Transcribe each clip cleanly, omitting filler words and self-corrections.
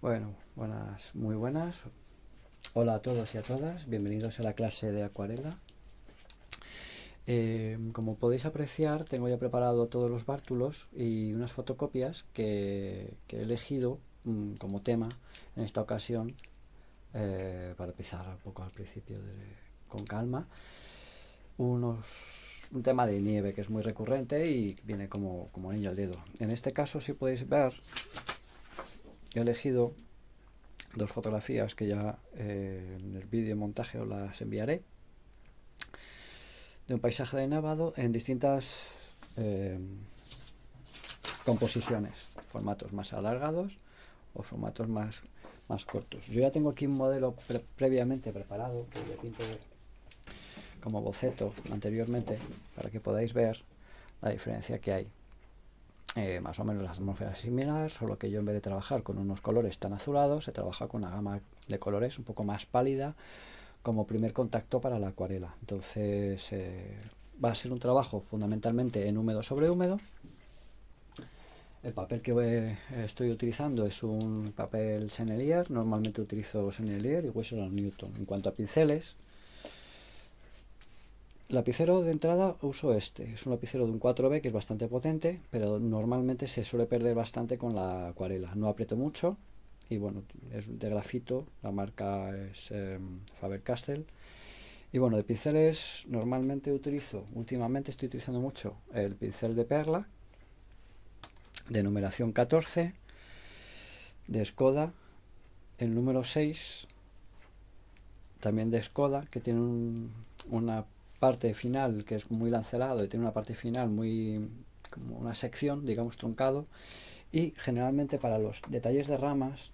Bueno, buenas, muy buenas. Hola a todos y a todas, bienvenidos a la clase de acuarela. Como podéis apreciar, tengo ya preparado todos los bártulos y unas fotocopias que he elegido como tema en esta ocasión, para empezar un poco al principio con calma. Un tema de nieve que es muy recurrente y viene como anillo al dedo. En este caso, si podéis ver, he elegido dos fotografías que ya en el vídeo montaje os las enviaré, de un paisaje de nevado en distintas composiciones, formatos más alargados o formatos más cortos. Yo ya tengo aquí un modelo previamente preparado que ya pinté como boceto anteriormente para que podáis ver la diferencia que hay. Más o menos la atmósfera es similar, solo que yo en vez de trabajar con unos colores tan azulados, he trabajado con una gama de colores un poco más pálida como primer contacto para la acuarela. Entonces va a ser un trabajo fundamentalmente en húmedo sobre húmedo. El papel que estoy utilizando es un papel Sennelier. Normalmente utilizo Sennelier y Winsor & Newton. En cuanto a pinceles, lapicero de entrada uso este. Es un lapicero de un 4B que es bastante potente, pero normalmente se suele perder bastante con la acuarela. No aprieto mucho y bueno, es de grafito. La marca es Faber-Castell. Y bueno, de pinceles normalmente últimamente estoy utilizando mucho el pincel de perla, de numeración 14, de Skoda, el número 6, también de Skoda, que tiene una parte final que es muy lancerado y tiene una parte final muy como una sección, digamos, truncado. Y generalmente para los detalles de ramas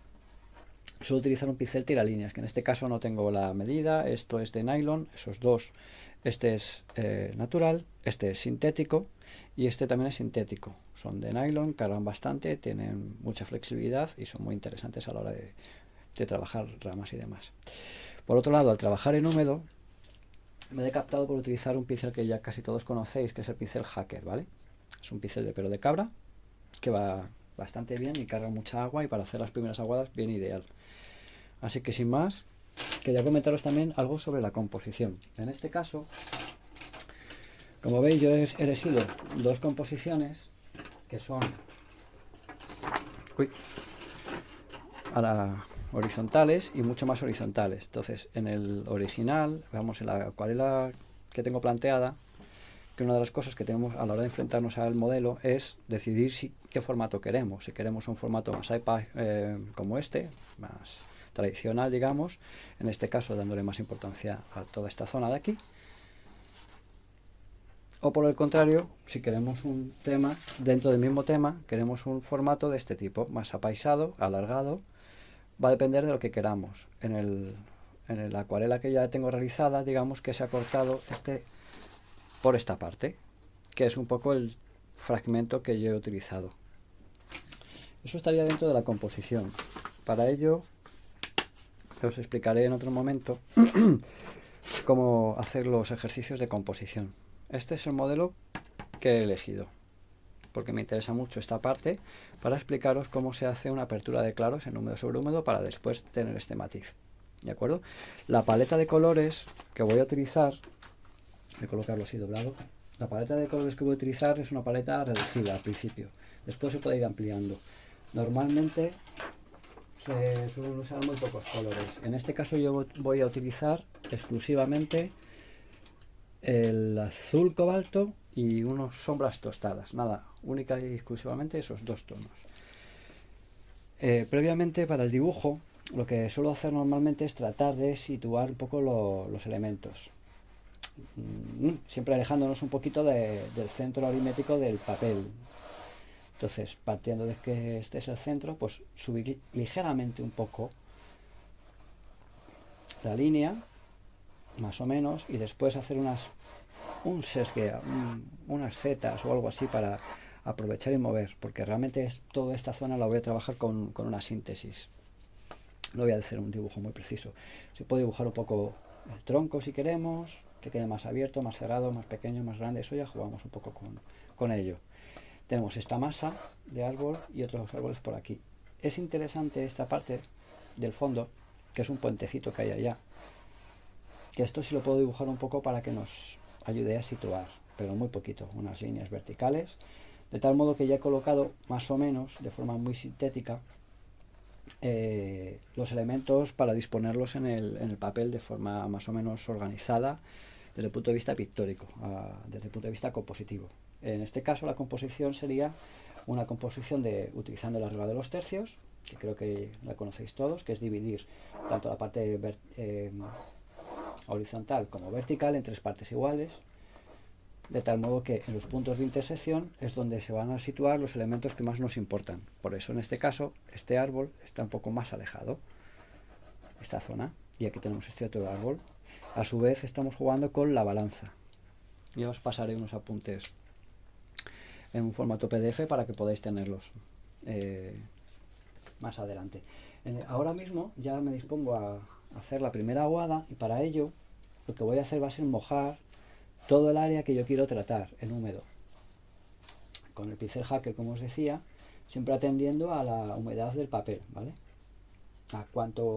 suelo utilizar un pincel tiralíneas, que en este caso no tengo la medida. Esto es de nylon, esos dos. Este es natural, este es sintético y este también es sintético. Son de nylon, cargan bastante, tienen mucha flexibilidad y son muy interesantes a la hora de trabajar ramas y demás. Por otro lado, al trabajar en húmedo, me he decaptado por utilizar un pincel que ya casi todos conocéis, que es el pincel Hacker, ¿vale? Es un pincel de pelo de cabra que va bastante bien y carga mucha agua, y para hacer las primeras aguadas bien ideal. Así que sin más, quería comentaros también algo sobre la composición. En este caso, como veis, yo he elegido dos composiciones que son horizontales y mucho más horizontales. Entonces, en el original, vamos, en la acuarela que tengo planteada, que una de las cosas que tenemos a la hora de enfrentarnos al modelo es decidir qué formato queremos. Si queremos un formato más iPad como este, más tradicional, digamos, en este caso dándole más importancia a toda esta zona de aquí, o por el contrario, si queremos un tema dentro del mismo tema, queremos un formato de este tipo, más apaisado, alargado. Va a depender de lo que queramos. En la acuarela que ya tengo realizada, digamos que se ha cortado por esta parte, que es un poco el fragmento que yo he utilizado. Eso estaría dentro de la composición. Para ello os explicaré en otro momento cómo hacer los ejercicios de composición. Este es el modelo que he elegido, porque me interesa mucho esta parte para explicaros cómo se hace una apertura de claros en húmedo sobre húmedo para después tener este matiz. ¿De acuerdo? La paleta de colores que voy a utilizar, voy a colocarlo así doblado. La paleta de colores que voy a utilizar es una paleta reducida al principio, después se puede ir ampliando. Normalmente se suelen usar muy pocos colores. En este caso yo voy a utilizar exclusivamente el azul cobalto y unas sombras tostadas, nada, única y exclusivamente esos dos tonos. Previamente, para el dibujo, lo que suelo hacer normalmente es tratar de situar un poco los elementos, siempre alejándonos un poquito del centro aritmético del papel. Entonces, partiendo de que este es el centro, pues subir ligeramente un poco la línea, más o menos, y después hacer un sesgue, unas zetas o algo así para aprovechar y mover, porque realmente toda esta zona la voy a trabajar con una síntesis. No voy a hacer un dibujo muy preciso. Se puede dibujar un poco el tronco si queremos, que quede más abierto, más cerrado, más pequeño, más grande. Eso ya jugamos un poco con ello. Tenemos esta masa de árbol y otros árboles por aquí. es interesante esta parte del fondo, que es un puentecito que hay allá, que esto sí lo puedo dibujar un poco para que nos ayude a situar, pero muy poquito, unas líneas verticales, de tal modo que ya he colocado más o menos, de forma muy sintética, los elementos para disponerlos en el papel de forma más o menos organizada desde el punto de vista pictórico, desde el punto de vista compositivo. En este caso la composición sería una composición utilizando la regla de los tercios, que creo que la conocéis todos, que es dividir tanto la parte horizontal como vertical en 3 partes iguales, de tal modo que en los puntos de intersección es donde se van a situar los elementos que más nos importan. Por eso en este caso este árbol está un poco más alejado, esta zona, y aquí tenemos este otro árbol. A su vez estamos jugando con la balanza. Ya os pasaré unos apuntes en un formato PDF para que podáis tenerlos más adelante. Ahora mismo ya me dispongo a hacer la primera aguada, y para ello lo que voy a hacer va a ser mojar todo el área que yo quiero tratar en húmedo con el pincel Hacker, como os decía, siempre atendiendo a la humedad del papel, ¿vale? A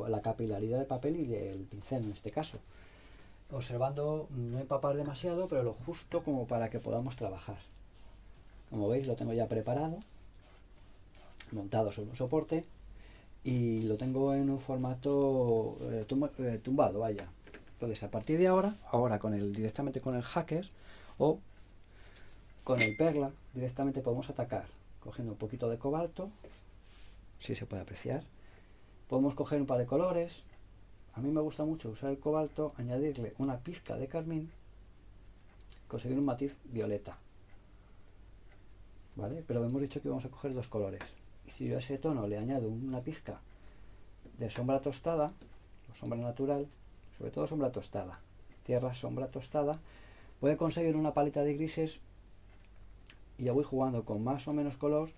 la capilaridad del papel y del pincel en este caso, observando no empapar demasiado, pero lo justo como para que podamos trabajar. Como veis, lo tengo ya preparado, montado sobre un soporte, y lo tengo en un formato tumbado, vaya. Entonces, a partir de ahora directamente con el Hacker o con el Perla, directamente podemos atacar cogiendo un poquito de cobalto, si se puede apreciar. Podemos coger un par de colores. A mí me gusta mucho usar el cobalto, añadirle una pizca de carmín, conseguir un matiz violeta, ¿vale? Pero hemos dicho que vamos a coger 2 colores. Y si yo a ese tono le añado una pizca de sombra tostada, o sombra natural, sobre todo sombra tostada, tierra, sombra tostada, voy a conseguir una paleta de grises, y ya voy jugando con más o menos color,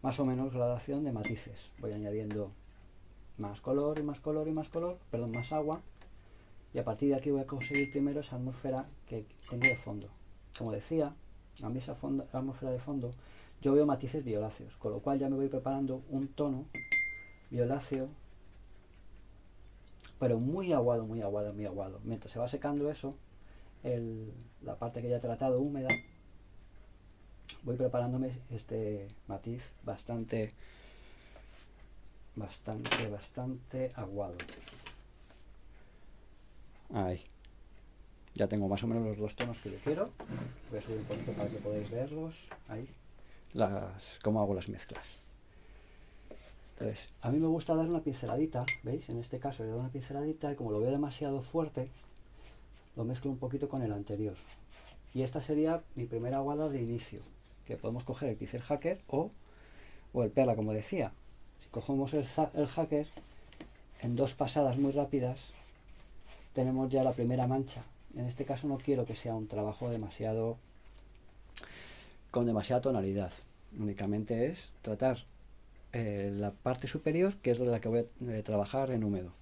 más o menos gradación de matices. Voy añadiendo más color y más color y más color, perdón, más agua, y a partir de aquí voy a conseguir primero esa atmósfera que tengo de fondo. Como decía, a mí esa atmósfera de fondo yo veo matices violáceos, con lo cual ya me voy preparando un tono violáceo, pero muy aguado, muy aguado, muy aguado. Mientras se va secando eso, la parte que ya he tratado húmeda, voy preparándome este matiz bastante aguado. Ahí. Ya tengo más o menos los 2 tonos que yo quiero. Voy a subir un poquito para que podáis verlos. Ahí. Cómo hago las mezclas. Entonces, a mí me gusta dar una pinceladita, ¿veis? En este caso le doy una pinceladita, y como lo veo demasiado fuerte, lo mezclo un poquito con el anterior. Y esta sería mi primera aguada de inicio, que podemos coger el pincel Hacker o el Perla, como decía. Si cogemos el Hacker, en 2 pasadas muy rápidas tenemos ya la primera mancha. En este caso no quiero que sea un trabajo con demasiada tonalidad, únicamente es tratar la parte superior, que es la que voy a trabajar en húmedo.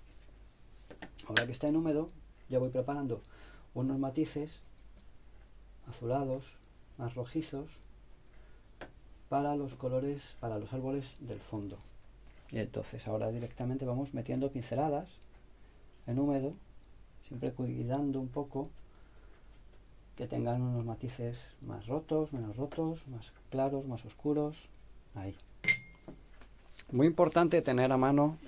Ahora que está en húmedo, ya voy preparando unos matices azulados, más rojizos, para los colores, para los árboles del fondo. Y entonces ahora directamente vamos metiendo pinceladas en húmedo, siempre cuidando un poco que tengan unos matices más rotos, menos rotos, más claros, más oscuros. Ahí. Muy importante tener a mano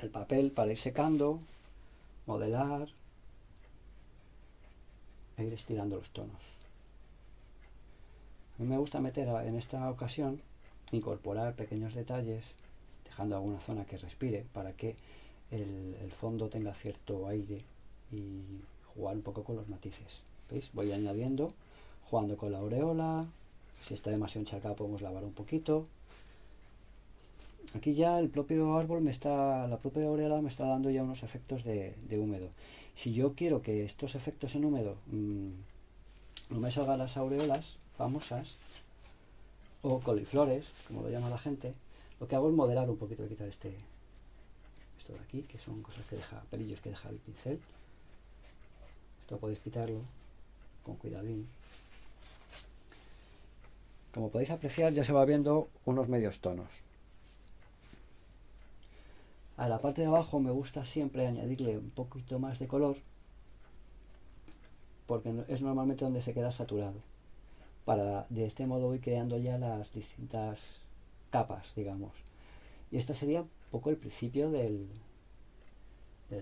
el papel para ir secando, modelar e ir estirando los tonos. A mí me gusta meter en esta ocasión, incorporar pequeños detalles, dejando alguna zona que respire para que el fondo tenga cierto aire, y jugar un poco con los matices. ¿Veis? Voy añadiendo, jugando con la aureola. Si está demasiado encharcada podemos lavar un poquito. Aquí ya el propio árbol la propia aureola me está dando ya unos efectos de húmedo. Si yo quiero que estos efectos en húmedo no me salgan las aureolas famosas, o coliflores, como lo llama la gente, lo que hago es modelar un poquito, voy a quitar esto de aquí, que son cosas que pelillos que deja el pincel. Esto podéis quitarlo con cuidadín. Como podéis apreciar, ya se va viendo unos medios tonos. A la parte de abajo me gusta siempre añadirle un poquito más de color, porque es normalmente donde se queda saturado. De este modo voy creando ya las distintas capas, digamos. Y este sería un poco el principio del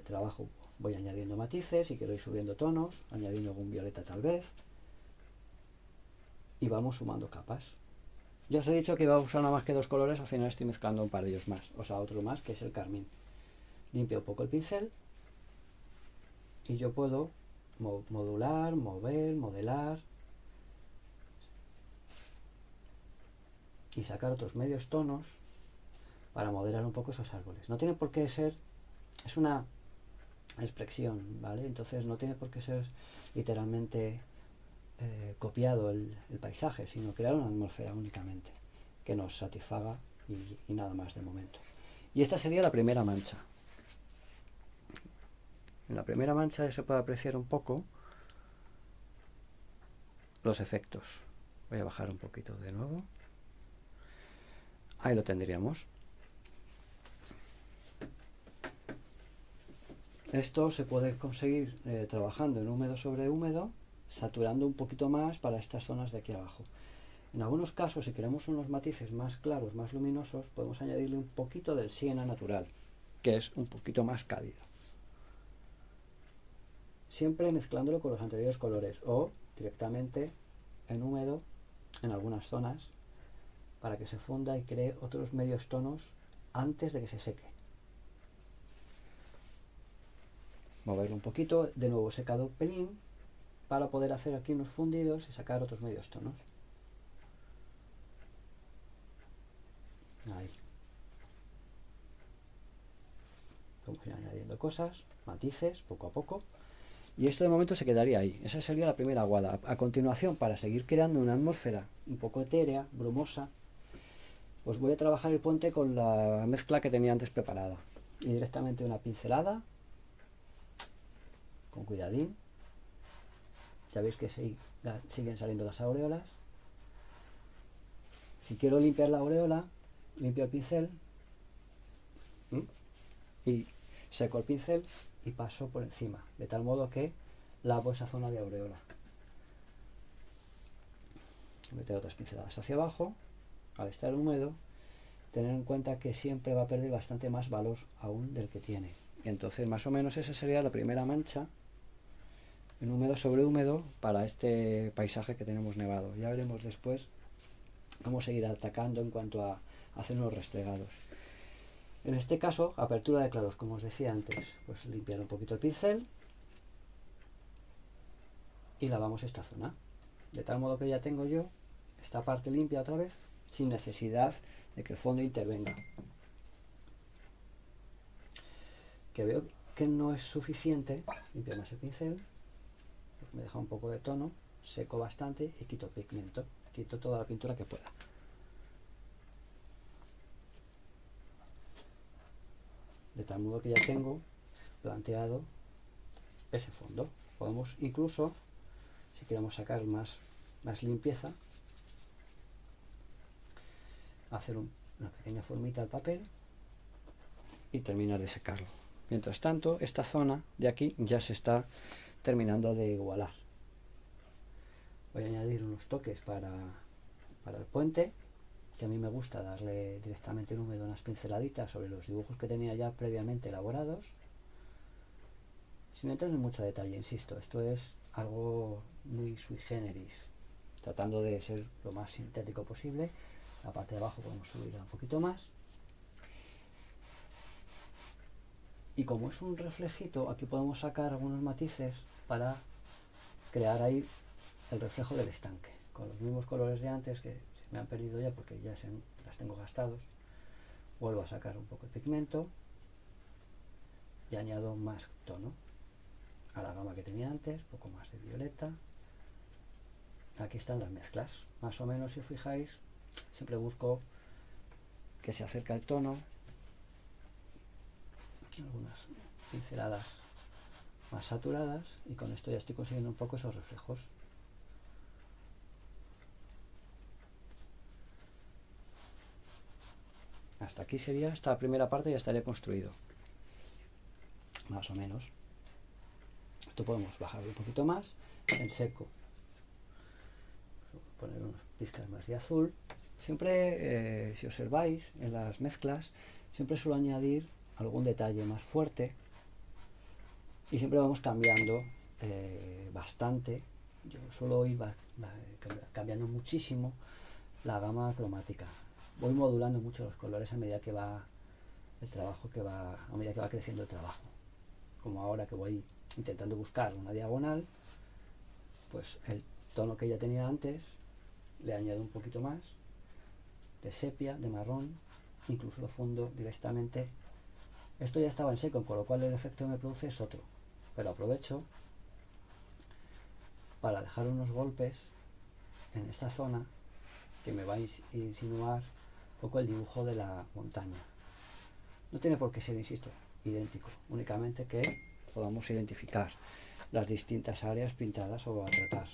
trabajo. Voy añadiendo matices y quiero ir subiendo tonos, añadiendo algún violeta tal vez, y vamos sumando capas. Ya os he dicho que iba a usar nada más que 2 colores, al final estoy mezclando un par de ellos más, o sea, otro más, que es el carmín. Limpio un poco el pincel y yo puedo modular, mover, modelar y sacar otros medios tonos para modelar un poco esos árboles. No tiene por qué ser, es una expresión, ¿vale? Entonces no tiene por qué ser literalmente copiado el paisaje, sino crear una atmósfera únicamente que nos satisfaga y nada más de momento. Y esta sería la primera mancha. En la primera mancha se puede apreciar un poco los efectos. Voy a bajar un poquito de nuevo. Ahí lo tendríamos. Esto se puede conseguir trabajando en húmedo sobre húmedo, saturando un poquito más para estas zonas de aquí abajo. En algunos casos, si queremos unos matices más claros, más luminosos, podemos añadirle un poquito del siena natural, que es un poquito más cálido. Siempre mezclándolo con los anteriores colores o directamente en húmedo en algunas zonas para que se funda y cree otros medios tonos antes de que se seque. Moverlo un poquito, de nuevo secado un pelín para poder hacer aquí unos fundidos y sacar otros medios tonos. Ahí. Vamos a ir añadiendo cosas, matices, poco a poco. Y esto de momento se quedaría ahí. Esa sería la primera aguada. A continuación, para seguir creando una atmósfera un poco etérea, brumosa, pues voy a trabajar el puente con la mezcla que tenía antes preparada. Y directamente una pincelada, con cuidadín. Ya veis que siguen saliendo las aureolas. Si quiero limpiar la aureola, limpio el pincel y seco el pincel y paso por encima, de tal modo que lavo esa zona de aureola. Meter otras pinceladas hacia abajo, al estar húmedo, tener en cuenta que siempre va a perder bastante más valor aún del que tiene. Entonces, más o menos esa sería la primera mancha en húmedo sobre húmedo para este paisaje que tenemos nevado. Ya veremos después cómo seguir atacando en cuanto a hacer unos restregados. En este caso, apertura de claros, como os decía antes, pues limpiar un poquito el pincel y lavamos esta zona, de tal modo que ya tengo yo esta parte limpia otra vez, sin necesidad de que el fondo intervenga. Que veo que no es suficiente, limpio más el pincel, pues me deja un poco de tono, seco bastante y quito pigmento, quito toda la pintura que pueda. De tal modo que ya tengo planteado ese fondo. Podemos incluso, si queremos sacar más limpieza, hacer una pequeña formita al papel y terminar de secarlo. Mientras tanto, esta zona de aquí ya se está terminando de igualar. Voy a añadir unos toques para el puente, que a mí me gusta darle directamente en húmedo unas pinceladitas sobre los dibujos que tenía ya previamente elaborados, sin entrar en mucho detalle, insisto, esto es algo muy sui generis, tratando de ser lo más sintético posible. La parte de abajo podemos subirla un poquito más. Y como es un reflejito, aquí podemos sacar algunos matices para crear ahí el reflejo del estanque. Con los mismos colores de antes, que se me han perdido ya porque ya las tengo gastados, vuelvo a sacar un poco de pigmento y añado más tono a la gama que tenía antes, un poco más de violeta. Aquí están las mezclas. Más o menos, si os fijáis, siempre busco que se acerque al tono. Algunas pinceladas más saturadas y con esto ya estoy consiguiendo un poco esos reflejos. Hasta aquí sería, esta primera parte ya estaría construido, más o menos. Esto podemos bajarlo un poquito más, en seco, poner unos pizcas más de azul. Siempre, si observáis en las mezclas, siempre suelo añadir algún detalle más fuerte y siempre vamos cambiando bastante. Yo suelo ir cambiando muchísimo la gama cromática. Voy modulando mucho los colores a medida que va el trabajo, a medida que va creciendo el trabajo. Como ahora que voy intentando buscar una diagonal, pues el tono que ya tenía antes le añado un poquito más de sepia, de marrón, incluso lo fundo directamente. Esto ya estaba en seco, con lo cual el efecto que me produce es otro, pero aprovecho para dejar unos golpes en esta zona que me va a insinuar un poco el dibujo de la montaña. No tiene por qué ser, insisto, idéntico, únicamente que podamos identificar las distintas áreas pintadas o a tratar.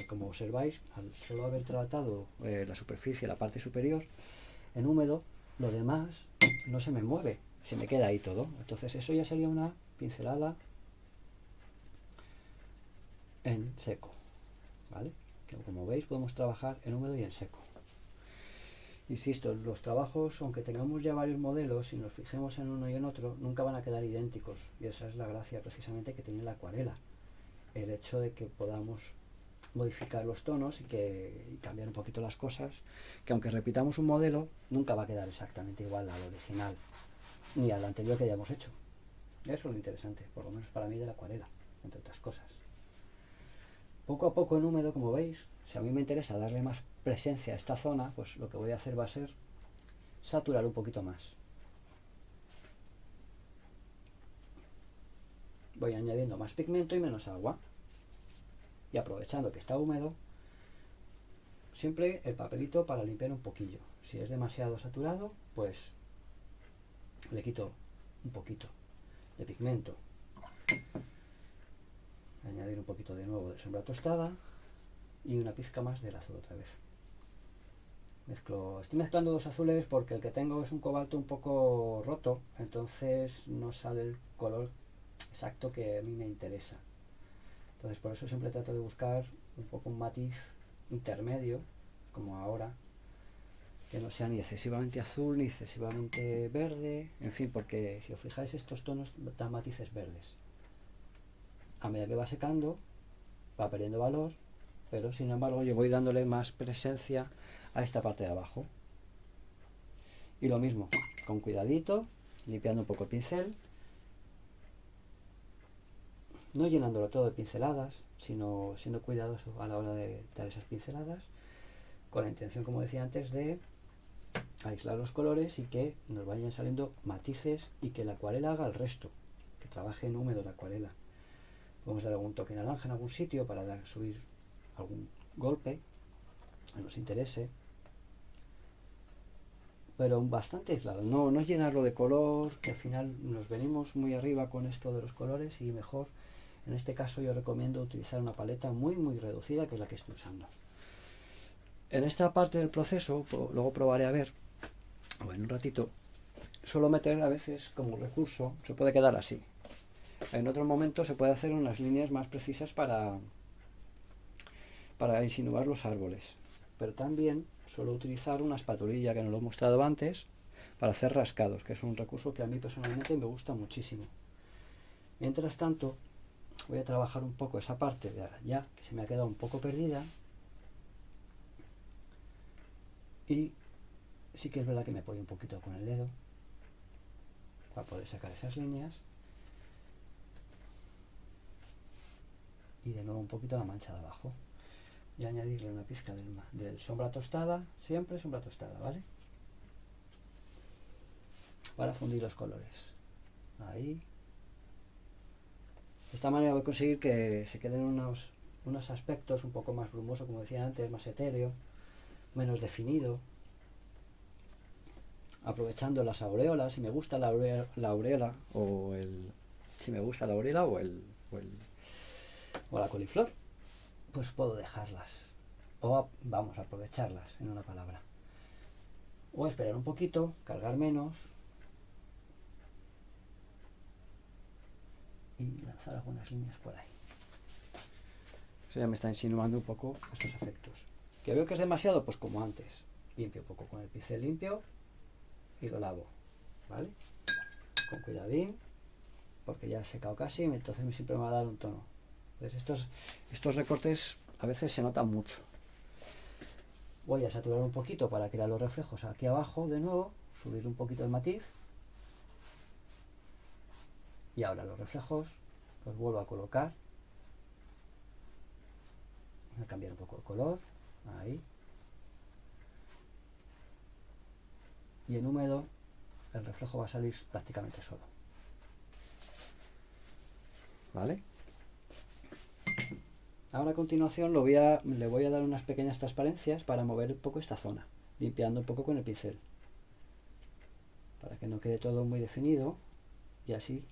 Como observáis, al solo haber tratado la superficie, la parte superior, en húmedo, lo demás no se me mueve, se me queda ahí todo. Entonces eso ya sería una pincelada en seco, ¿vale? Que como veis podemos trabajar en húmedo y en seco. Insisto, los trabajos, aunque tengamos ya varios modelos, si nos fijemos en uno y en otro, nunca van a quedar idénticos. Y esa es la gracia precisamente que tiene la acuarela. El hecho de que podamos modificar los tonos y cambiar un poquito las cosas, que aunque repitamos un modelo, nunca va a quedar exactamente igual al original, ni al anterior que hayamos hecho. Eso es lo interesante, por lo menos para mí, de la acuarela, entre otras cosas. Poco a poco en húmedo, como veis, si a mí me interesa darle más presencia a esta zona, pues lo que voy a hacer va a ser saturar un poquito más. Voy añadiendo más pigmento y menos agua. Y aprovechando que está húmedo, siempre el papelito para limpiar un poquillo. Si es demasiado saturado, pues le quito un poquito de pigmento. Añadir un poquito de nuevo de sombra tostada y una pizca más del azul otra vez. Estoy mezclando dos azules porque el que tengo es un cobalto un poco roto, entonces no sale el color exacto que a mí me interesa. Entonces por eso siempre trato de buscar un poco un matiz intermedio, como ahora, que no sea ni excesivamente azul ni excesivamente verde, en fin, porque si os fijáis estos tonos dan matices verdes. A medida que va secando, va perdiendo valor, pero sin embargo yo voy dándole más presencia a esta parte de abajo. Y lo mismo, con cuidadito, limpiando un poco el pincel, no llenándolo todo de pinceladas, sino siendo cuidadoso a la hora de dar esas pinceladas, con la intención, como decía antes, de aislar los colores y que nos vayan saliendo matices y que la acuarela haga el resto, que trabaje en húmedo la acuarela. Podemos dar algún toque naranja en algún sitio para subir algún golpe que nos interese, pero bastante aislado, no llenarlo de color, que al final nos venimos muy arriba con esto de los colores, y mejor, en este caso yo recomiendo utilizar una paleta muy reducida, que es la que estoy usando. En esta parte del proceso, luego probaré a ver, o en un ratito, suelo meter a veces como recurso, se puede quedar así. En otro momento se puede hacer unas líneas más precisas para insinuar los árboles, pero también suelo utilizar una espatulilla, que no lo he mostrado antes, para hacer rascados, que es un recurso que a mí personalmente me gusta muchísimo. Mientras tanto, voy a trabajar un poco esa parte de allá, que se me ha quedado un poco perdida, y sí que es verdad que me apoyo un poquito con el dedo para poder sacar esas líneas, y de nuevo un poquito la mancha de abajo, y añadirle una pizca de sombra tostada, siempre sombra tostada, ¿vale? Para fundir los colores. Ahí. De esta manera voy a conseguir que se queden unos aspectos un poco más brumoso, como decía antes, más etéreo, menos definido. Aprovechando las aureolas, si me gusta la aureola o la coliflor, pues puedo dejarlas, o vamos a aprovecharlas, en una palabra. O esperar un poquito, cargar menos y lanzar algunas líneas por ahí. Eso ya me está insinuando un poco esos efectos. ¿Que veo que es demasiado? Pues como antes. Limpio un poco con el pincel limpio y lo lavo, ¿vale? Con cuidadín, porque ya ha secado casi, entonces siempre me va a dar un tono. Entonces estos recortes a veces se notan mucho. Voy a saturar un poquito para crear los reflejos aquí abajo de nuevo, subir un poquito el matiz. Y ahora los reflejos los vuelvo a colocar. Voy a cambiar un poco el color, ahí. Y en húmedo el reflejo va a salir prácticamente solo. ¿Vale? Ahora a continuación le voy a dar unas pequeñas transparencias para mover un poco esta zona, limpiando un poco con el pincel, para que no quede todo muy definido, y así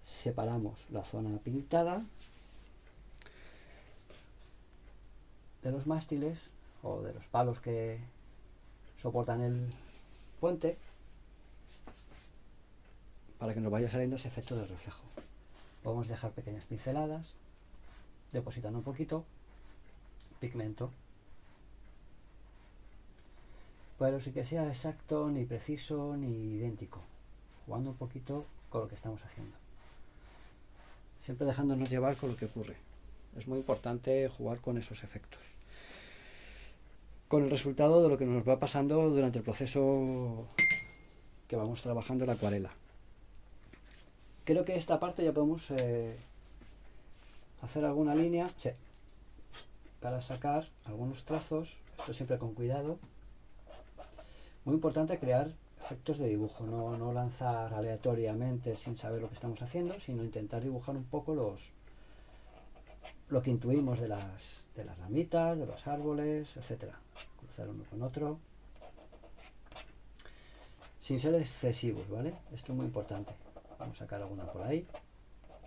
separamos la zona pintada de los mástiles o de los palos que soportan el puente, para que nos vaya saliendo ese efecto del reflejo. Podemos dejar pequeñas pinceladas, depositando un poquito pigmento, pero sí que sea exacto, ni preciso, ni idéntico, jugando un poquito con lo que estamos haciendo, siempre dejándonos llevar con lo que ocurre. Es muy importante jugar con esos efectos, con el resultado de lo que nos va pasando durante el proceso que vamos trabajando la acuarela. Creo que esta parte ya podemos hacer alguna línea, sí, para sacar algunos trazos, esto siempre con cuidado. Muy importante crear efectos de dibujo, no lanzar aleatoriamente sin saber lo que estamos haciendo, sino intentar dibujar un poco lo que intuimos de las ramitas, de los árboles, etcétera. Cruzar uno con otro, sin ser excesivos, ¿vale? Esto es muy importante. Vamos a sacar alguna por ahí,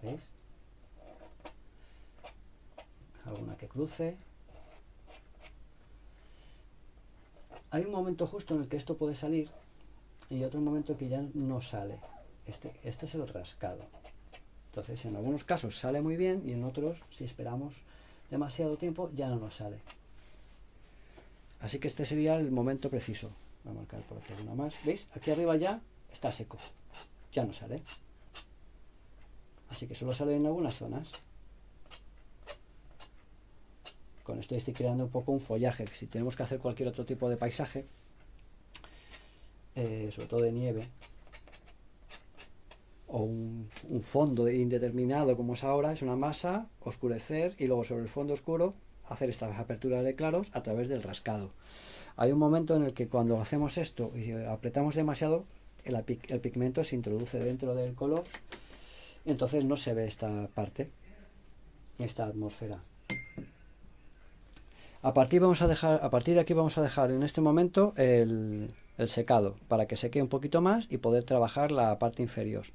¿veis? Alguna que cruce. Hay un momento justo en el que esto puede salir y otro momento que ya no sale. Este es el rascado. Entonces en algunos casos sale muy bien y en otros, si esperamos demasiado tiempo, ya no nos sale. Así que este sería el momento preciso. Voy a marcar por aquí una más. ¿Veis? Aquí arriba ya está seco. Ya no sale. Así que solo sale en algunas zonas. Con esto estoy creando un poco un follaje. Si tenemos que hacer cualquier otro tipo de paisaje, sobre todo de nieve, o un fondo indeterminado como es ahora, es una masa, oscurecer y luego sobre el fondo oscuro hacer estas aperturas de claros a través del rascado. Hay un momento en el que cuando hacemos esto y apretamos demasiado, el pigmento se introduce dentro del color, entonces no se ve esta parte, esta atmósfera. A partir de aquí vamos a dejar en este momento el secado para que seque un poquito más y poder trabajar la parte inferior.